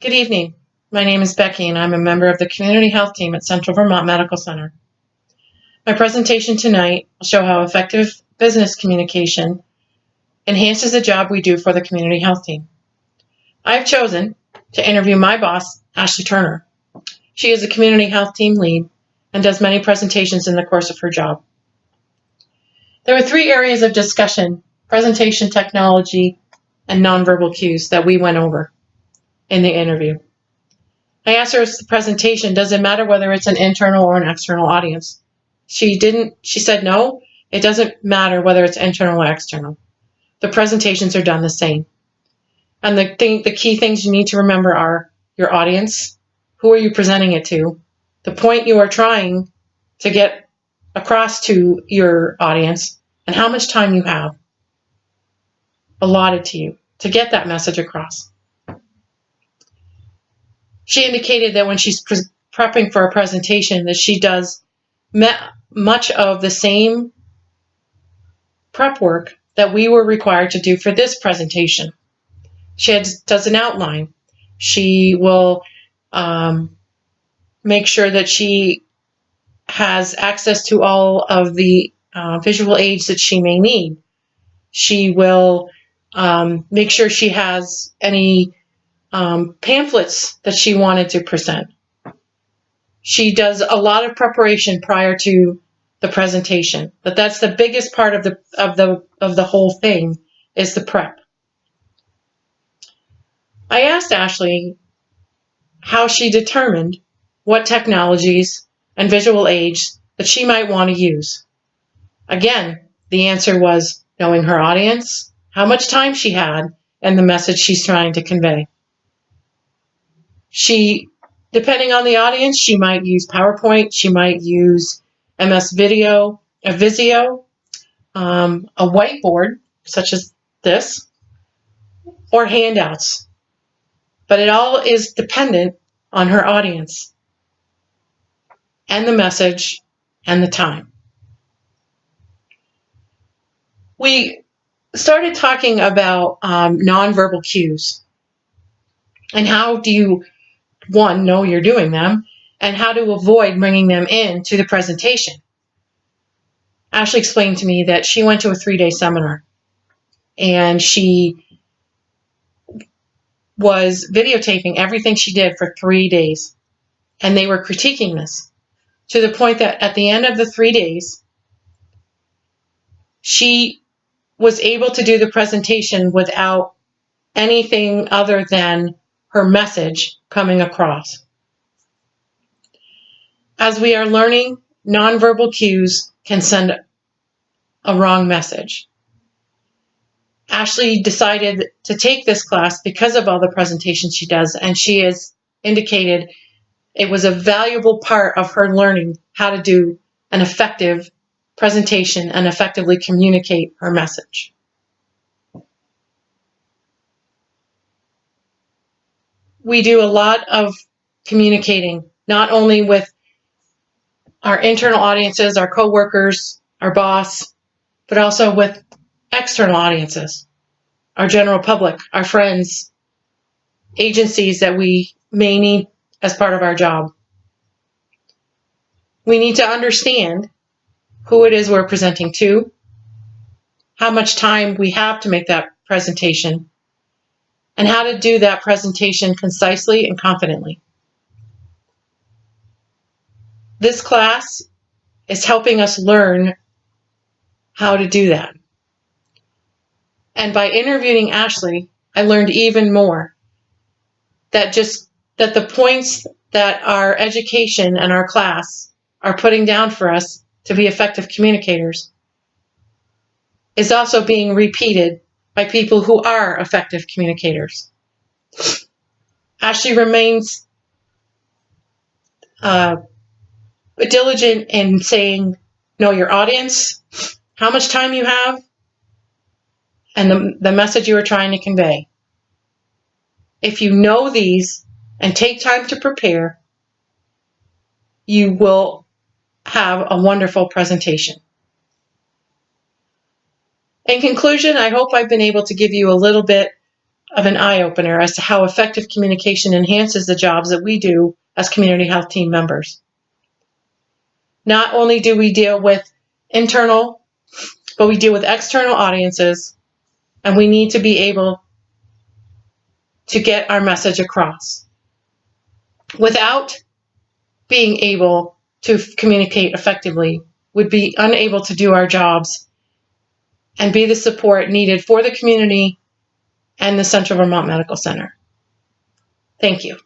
Good evening. My name is Becky and I'm a member of the Community Health Team at Central Vermont Medical Center. My presentation tonight will show how effective business communication enhances the job we do for the Community Health Team. I've chosen to interview my boss, Ashley Turner. She is a Community Health Team lead and does many presentations in the course of her job. There were 3 areas of discussion: presentation technology and nonverbal cues that we went over in the interview. I asked her, the presentation, does it matter whether it's an internal or an external audience? She said, no, it doesn't matter whether it's internal or external. The presentations are done the same. And the key things you need to remember are your audience, who are you presenting it to, the point you are trying to get across to your audience, and how much time you have allotted to you to get that message across. She indicated that when she's prepping for a presentation that she does much of the same prep work that we were required to do for this presentation. She does an outline. She will make sure that she has access to all of the visual aids that she may need. She will make sure she has any pamphlets that she wanted to present. She does a lot of preparation prior to the presentation, but that's the biggest part of the whole thing is the prep. I asked Ashley how she determined what technologies and visual aids that she might want to use. Again, the answer was knowing her audience, how much time she had, and the message she's trying to convey. Depending on the audience, she might use PowerPoint, she might use MS Video, a Visio, a whiteboard, such as this, or handouts. But it all is dependent on her audience and the message and the time. We started talking about nonverbal cues and how do you, one, know you're doing them, and how to avoid bringing them in to the presentation. Ashley explained to me that she went to a 3-day seminar and she was videotaping everything she did for 3 days, and they were critiquing this to the point that at the end of the 3 days, she was able to do the presentation without anything other than her message coming across. As we are learning, nonverbal cues can send a wrong message. Ashley decided to take this class because of all the presentations she does, and she has indicated it was a valuable part of her learning how to do an effective presentation and effectively communicate her message. We do a lot of communicating, not only with our internal audiences, our coworkers, our boss, but also with external audiences, our general public, our friends, agencies that we may need as part of our job. We need to understand who it is we're presenting to, how much time we have to make that presentation, and how to do that presentation concisely and confidently. This class is helping us learn how to do that. And by interviewing Ashley, I learned even more that the points that our education and our class are putting down for us to be effective communicators is also being repeated by people who are effective communicators. Ashley remains diligent in saying, know your audience, how much time you have, and the message you are trying to convey. If you know these and take time to prepare, you will have a wonderful presentation. In conclusion, I hope I've been able to give you a little bit of an eye-opener as to how effective communication enhances the jobs that we do as community health team members. Not only do we deal with internal, but we deal with external audiences, and we need to be able to get our message across. Without being able to communicate effectively, we'd be unable to do our jobs and be the support needed for the community and the Central Vermont Medical Center. Thank you.